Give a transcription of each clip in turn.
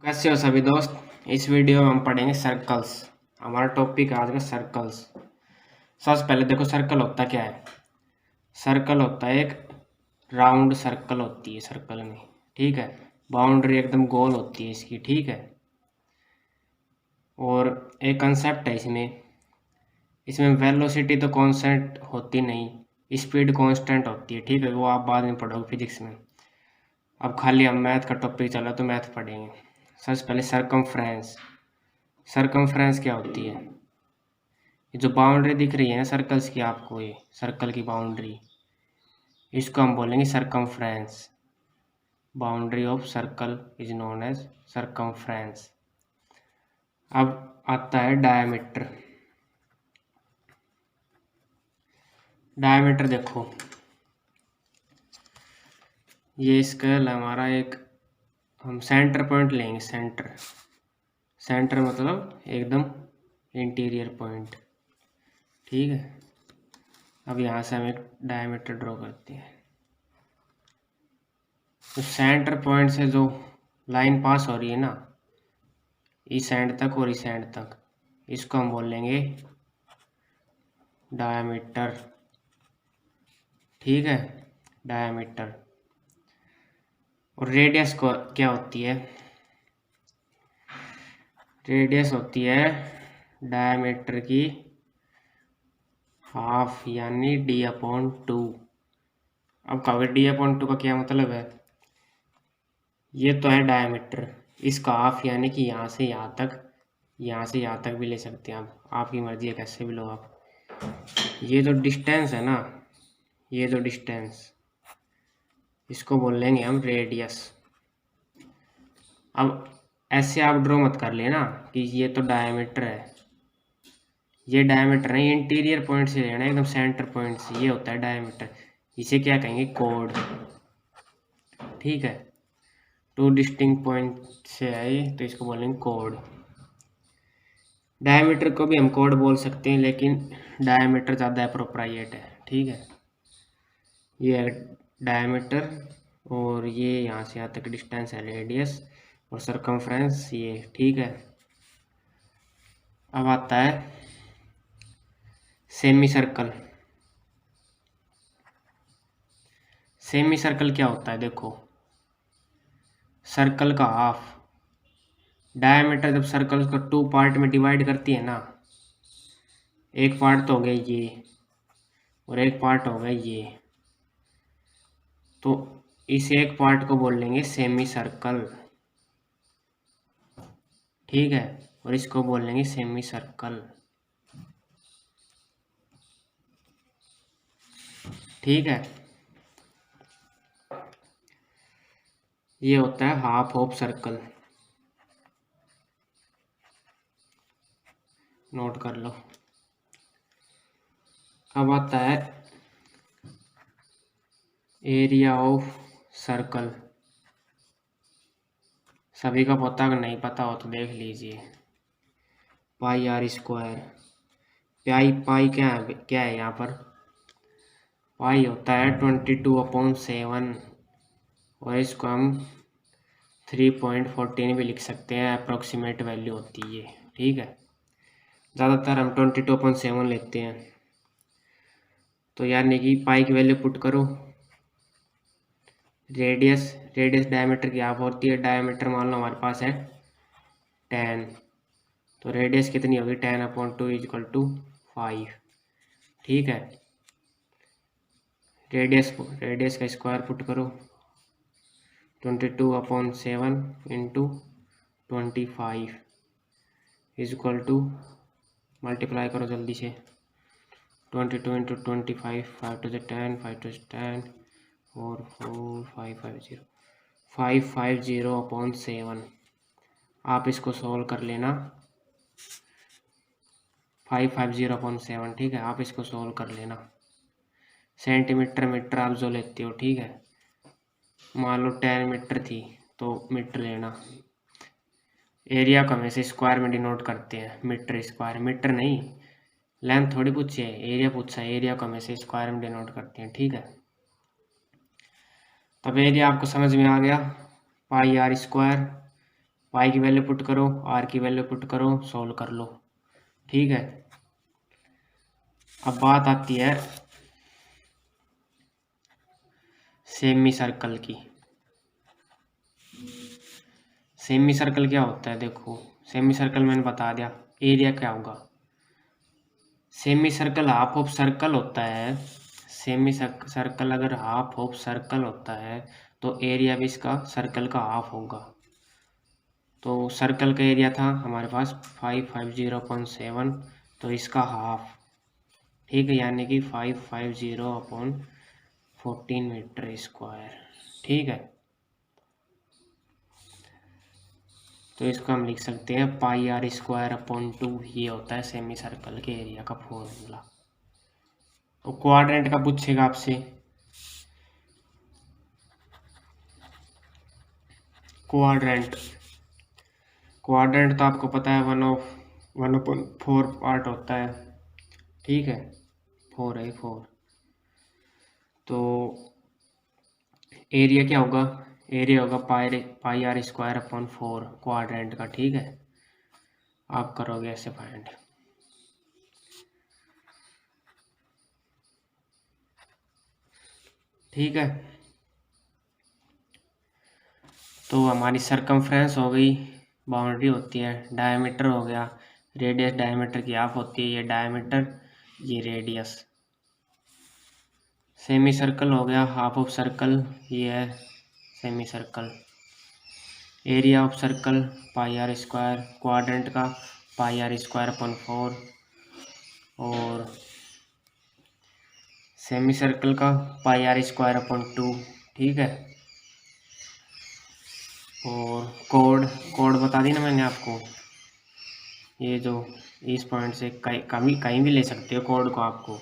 कैसे हो सभी दोस्त। इस वीडियो में हम पढ़ेंगे सर्कल्स। हमारा टॉपिक है आज का सर्कल्स। सबसे पहले देखो सर्कल होता क्या है। सर्कल होता है एक राउंड सर्कल होती है सर्कल में, ठीक है। बाउंड्री एकदम गोल होती है इसकी, ठीक है। और एक कंसेप्ट है इसमें इसमें वेलोसिटी तो कांस्टेंट होती नहीं, स्पीड कांस्टेंट होती है, ठीक है। वो आप बाद में पढ़ोगे फिजिक्स में। अब खाली हम मैथ का टॉपिक चला तो मैथ पढ़ेंगे। सबसे पहले सरकमफ्रेंस। सरकमफ्रेंस क्या होती है? ये जो बाउंड्री दिख रही है ना सर्कल्स की आपको, ये सर्कल की बाउंड्री, इसको हम बोलेंगे circumference. Boundary of circle is known as circumference. अब आता है डायमीटर। डायमीटर देखो, ये स्केल हमारा एक, हम सेंटर पॉइंट लेंगे। सेंटर, सेंटर मतलब एकदम इंटीरियर पॉइंट, ठीक है। अब यहाँ से हम एक डायमीटर ड्रॉ करते हैं। तो सेंटर पॉइंट से जो लाइन पास हो रही है ना, इस एंड तक और इस एंड तक, इसको हम बोल लेंगे डायमीटर, ठीक है। डायमीटर। और रेडियस को क्या होती है? रेडियस होती है डायमीटर की हाफ, यानी d/2। अब कहोगे d/2 का क्या मतलब है? ये तो है डायमीटर, इसका हाफ यानी कि यहाँ से यहाँ तक, यहाँ से यहाँ तक भी ले सकते हैं आप, आपकी मर्जी है कैसे भी लो आप। ये जो डिस्टेंस है ना, ये जो डिस्टेंस, इसको बोल लेंगे हम रेडियस। अब ऐसे आप ड्रॉ मत कर लेना कि ये तो डायमीटर है, ये डायमीटर है, इंटीरियर पॉइंट से लेना एकदम सेंटर पॉइंट से, ये होता है डायमीटर। इसे क्या कहेंगे? कोड, ठीक है। टू डिस्टिंक्ट पॉइंट से आए तो इसको बोलेंगे कोड। डायमीटर को भी हम कोड बोल सकते हैं, लेकिन डायमीटर ज़्यादा अप्रोप्रिएट है, ठीक है। ये है डायमीटर, और ये यहाँ से यहाँ तक डिस्टेंस है रेडियस, और सरकमफ्रेंस ये, ठीक है। अब आता है सेमी सर्कल। सेमी सर्कल क्या होता है? देखो, सर्कल का हाफ, डायमीटर जब सर्कल को टू पार्ट में डिवाइड करती है ना, एक पार्ट तो हो गया ये और एक पार्ट हो गया ये, तो इस एक पार्ट को बोल लेंगे सेमी सर्कल, ठीक है। और इसको बोल लेंगे सेमी सर्कल, ठीक है। ये होता है हाफ ऑफ सर्कल, नोट कर लो। अब आता है एरिया ऑफ सर्कल। सभी का पता, अगर नहीं पता हो तो देख लीजिए। पाई आर स्क्वायर। पाई पाई क्या है यहाँ पर? पाई होता है 22/7, और इसको हम 3.14 भी लिख सकते हैं, अप्रोक्सीमेट वैल्यू होती है ये, ठीक है। ज़्यादातर हम 22/7 लेते हैं। तो यानी कि पाई की वैल्यू पुट करो, रेडियस, रेडियस डायमीटर की हाफ होती है, डायमीटर मान लो हमारे पास है 10, तो रेडियस कितनी होगी? 10/2 = 5, ठीक है। रेडियस का स्क्वायर पुट करो, 22/7 × 25 = मल्टीप्लाई करो जल्दी से, 22 × 25, 5 × 10, 5 × 10, 4 4 550, 550/7। आप इसको सोल्व कर लेना, 550/7, ठीक है। आप इसको सोल्व कर लेना। सेंटीमीटर मीटर आप जो लेते हो, ठीक है। मान लो 10 मीटर थी तो मीटर लेना। एरिया को हमेशा स्क्वायर में डिनोट करते हैं, मीटर स्क्वायर, मीटर नहीं, लेंथ थोड़ी पूछी है, एरिया पूछा है, एरिया को हमेशा स्क्वायर में डिनोट करते हैं, ठीक है। तब एरिया आपको समझ में आ गया, पाई आर स्क्वायर पाई की वैल्यू पुट करो, आर की वैल्यू पुट करो, सोल्व कर लो। ठीक है, अब बात आती है सेमी सर्कल की। सेमी सर्कल क्या होता है, देखो सेमी सर्कल मैंने बता दिया, एरिया क्या होगा। Semi circle half of circle होता है, सेमी सर्कल अगर हाफ ऑफ सर्कल होता है तो एरिया भी इसका सर्कल का हाफ होगा। तो सर्कल का एरिया था हमारे पास 550.7, तो इसका हाफ, ठीक है, यानी कि 550/14 मीटर स्क्वायर। ठीक है, तो इसको हम लिख सकते हैं πr² 2, ये होता है सेमी सर्कल के एरिया का फॉर्मूला। तो क्वाड्रेंट का पूछेगा आपसे, क्वाड्रेंट क्वाड्रेंट तो आपको पता है 1/4 पार्ट होता है। ठीक है, 4 तो एरिया क्या होगा, एरिया होगा πr² क्वाड्रेंट का। ठीक है, आप करोगे ऐसे फाइंड। ठीक है, तो हमारी सरकमफ्रेंस हो गई, बाउंड्री होती है, डायमीटर हो गया, रेडियस डायमीटर की हाफ होती है, ये डायमीटर ये रेडियस। सेमी सर्कल हो गया हाफ ऑफ सर्कल, ये है semi circle. Area of circle πr², quadrant का πr²/4, और सेमी सर्कल का πr²/2। ठीक है, और कोड कोड बता दी ना मैंने आपको, ये जो इस पॉइंट से कहीं भी ले सकते हो कोड को, आपको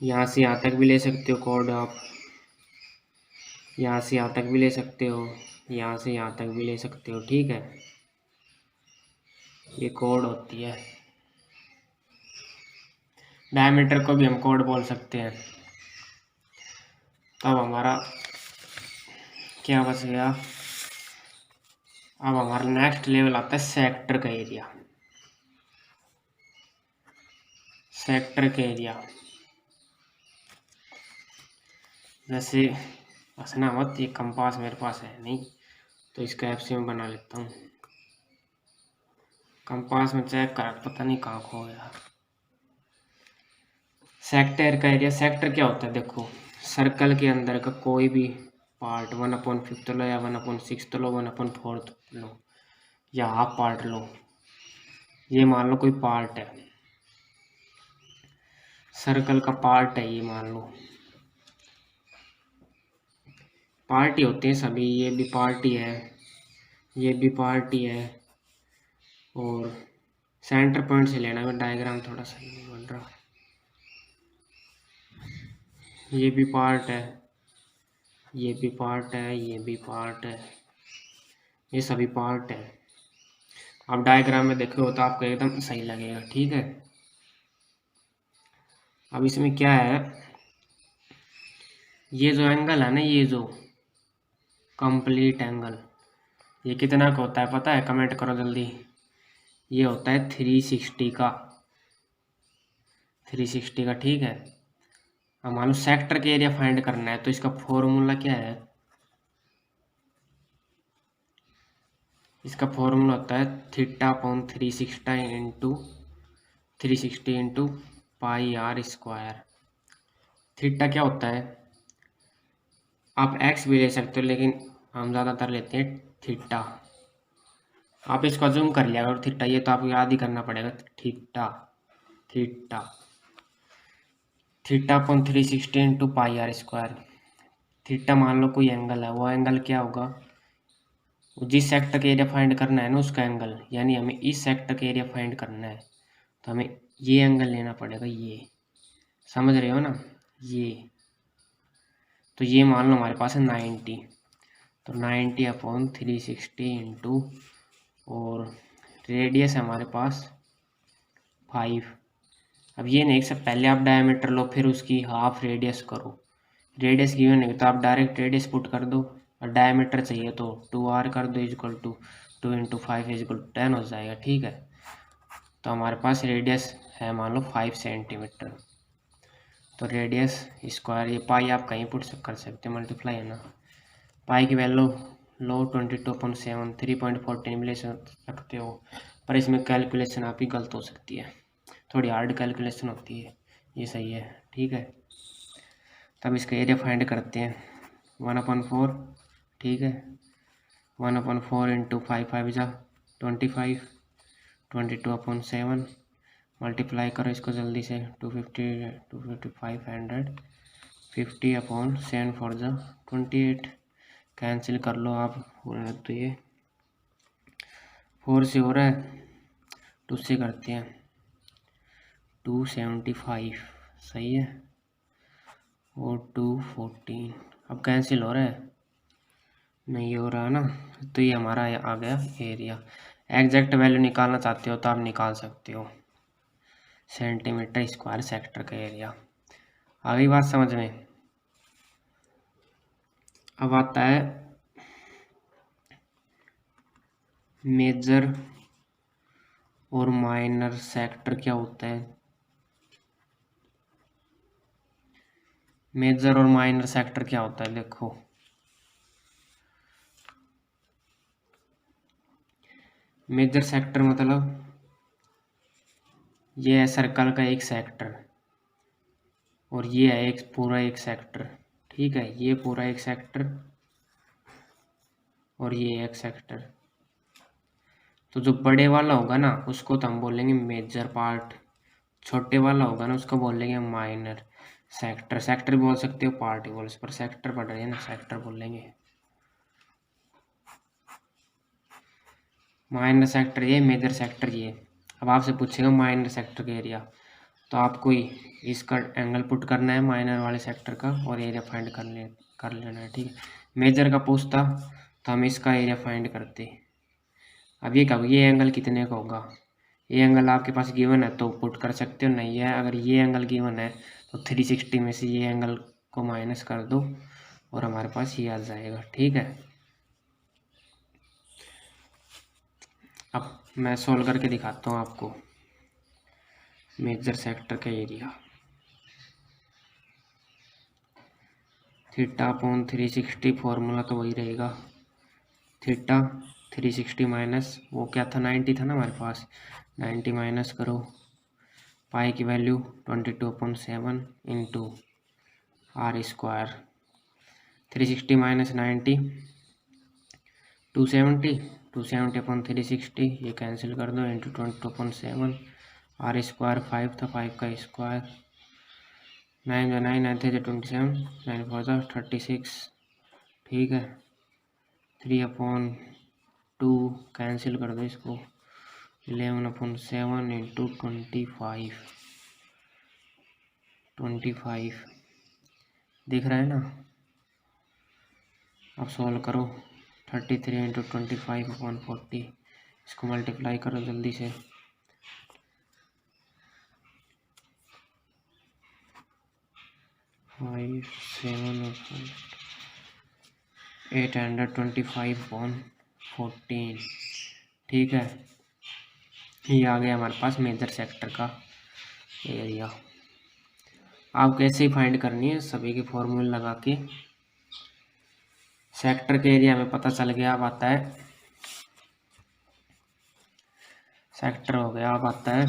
यहाँ से यहाँ तक भी ले सकते हो कोड, आप यहाँ से यहाँ तक भी ले सकते हो, यहाँ से यहाँ तक भी ले सकते हो। ठीक है, ये कोड होती है, डायमीटर को भी हम कोड बोल सकते हैं। तब हमारा क्या बच गया, अब हमारा नेक्स्ट लेवल आता है सेक्टर का एरिया। सेक्टर का एरिया, जैसे हंसना मत, ये कंपास मेरे पास है नहीं, तो इसका एफसी में बना लेता हूँ। कंपास में चेक कर, पता नहीं कहाँ खो गया। सेक्टर का एरिया, सेक्टर क्या होता है, देखो सर्कल के अंदर का कोई भी पार्ट 1/5 लो, या 1/6 लो, 1/4 लो, या हाफ पार्ट लो, ये मान लो कोई पार्ट है, सर्कल का पार्ट है, ये मान लो पार्टी होते हैं सभी, ये भी पार्टी है, ये भी पार्टी है, और सेंटर पॉइंट से लेना है, डायग्राम थोड़ा सही नहीं बन रहा, ये भी पार्ट है, ये भी पार्ट है, ये भी पार्ट है, ये सभी पार्ट है। आप डायग्राम में देखो तो आपको एकदम सही लगेगा। ठीक है, अब इसमें क्या है, ये जो एंगल है ना, ये जो कंप्लीट एंगल, ये कितना का होता है पता है, कमेंट करो जल्दी। ये होता है 360 का, 360 का। ठीक है, अब मान लो सेक्टर के एरिया फाइंड करना है, तो इसका फॉर्मूला क्या है, इसका फॉर्मूला होता है θ/360 πr²। थीटा क्या होता है, आप एक्स भी ले सकते हो, लेकिन हम ज़्यादातर लेते हैं थीटा। आप इसको जूम कर लिया अगर थीटा, ये तो आपको याद ही करना पड़ेगा, थीटा थीटा θ/360 πr²। थीटा मान लो कोई एंगल है, वो एंगल क्या होगा, जिस सेक्टर का एरिया फाइंड करना है ना उसका एंगल, यानी हमें इस सेक्टर का एरिया फाइंड करना है, तो हमें ये एंगल लेना पड़ेगा, ये समझ रहे हो ना, ये तो ये मान लो हमारे पास है 90, तो 90/360 इंटू, और रेडियस है हमारे पास 5। अब ये नहीं, सब पहले आप डायमीटर लो फिर उसकी हाफ रेडियस करो, रेडियस गिवन है तो आप डायरेक्ट रेडियस पुट कर दो, और डायमीटर चाहिए तो 2r कर दो equal to 2 into 5 equal to 10 हो जाएगा। ठीक है, तो हमारे पास रेडियस है मान लो 5 सेंटीमीटर, तो रेडियस स्क्वायर, ये पाई आप कहीं पुट कर सकते हो, मल्टीप्लाई है ना, पाई की वैल्यू लो 22/7 3.14 ले सकते हो, पर इसमें कैलकुलेशन आपकी गलत हो सकती है, थोड़ी हार्ड कैलकुलेशन होती है, ये सही है। ठीक है, तब इसका एरिया फाइंड करते हैं 1/4। ठीक है, 1/4 इंटू 5 जा 25, 22/7 मल्टीप्लाई करो इसको जल्दी से 250 500 50/7 फॉर द 28 कैंसिल कर लो आप, तो ये 4 से हो रहा है, 2 से करते हैं 275 सही है, और 214 अब कैंसिल हो रहा है, नहीं हो रहा है ना, तो ये हमारा आ गया एरिया। एग्जैक्ट वैल्यू निकालना चाहते हो तो आप निकाल सकते हो, सेंटीमीटर स्क्वायर सेक्टर का एरिया। आ गई बात समझ में। अब आता है मेजर और माइनर सेक्टर क्या होता है। मेजर और माइनर सेक्टर क्या होता है, देखो मेजर सेक्टर मतलब ये है सर्कल का एक सेक्टर, और ये है एक पूरा एक सेक्टर। ठीक है, ये पूरा एक सेक्टर और ये एक सेक्टर, तो जो बड़े वाला होगा ना उसको तो हम बोलेंगे मेजर पार्ट, छोटे वाला होगा ना उसको बोलेंगे माइनर सेक्टर। सेक्टर बोल सकते हो, पार्ट ही बोल सकते, पर सेक्टर पढ़ रहे हैं ना, सेक्टर बोलेंगे। माइनर सेक्टर ये, मेजर सेक्टर ये। अब आपसे पूछेगा माइनर सेक्टर का एरिया, तो आपको इसका एंगल पुट करना है माइनर वाले सेक्टर का और एरिया फाइंड कर लेना है। ठीक है, मेजर का पूछता तो हम इसका एरिया फाइंड करते। अब ये कब, ये एंगल कितने का होगा, ये एंगल आपके पास गिवन है तो पुट कर सकते हो, नहीं है अगर ये एंगल गिवन है तो 360 में से ये एंगल को माइनस कर दो और हमारे पास ये आ जाएगा। ठीक है, अब मैं सोल्व करके दिखाता हूँ आपको मेजर सेक्टर का एरिया। θ/360 फॉर्मूला तो वही रहेगा, थीटा 360 माइनस वो क्या था 90 था ना हमारे पास, 90 माइनस करो पाई की value 22/7 into R square, 360 minus 90 270, 270/360 ये कैंसिल कर दो इंटू 22/7, आर स्क्वायर 5 था, 5 का स्क्वायर, 9 9 9 थे 27, 9 4 था 36। ठीक है, 3/2 कैंसिल कर दो इसको, 11/7 इंटू 25 दिख रहा है ना। अब सॉल्व करो 33 इंटू 25/40, इसको मल्टीप्लाई करो जल्दी से, 5 7 और 825/14। ठीक है, ये आ गया हमारे पास मेजर सेक्टर का एरिया। आप कैसे ही फाइंड करनी है, सभी के फॉर्मूले लगा के। सेक्टर के एरिया में पता चल गया। अब आता है सेक्टर हो गया, अब आता है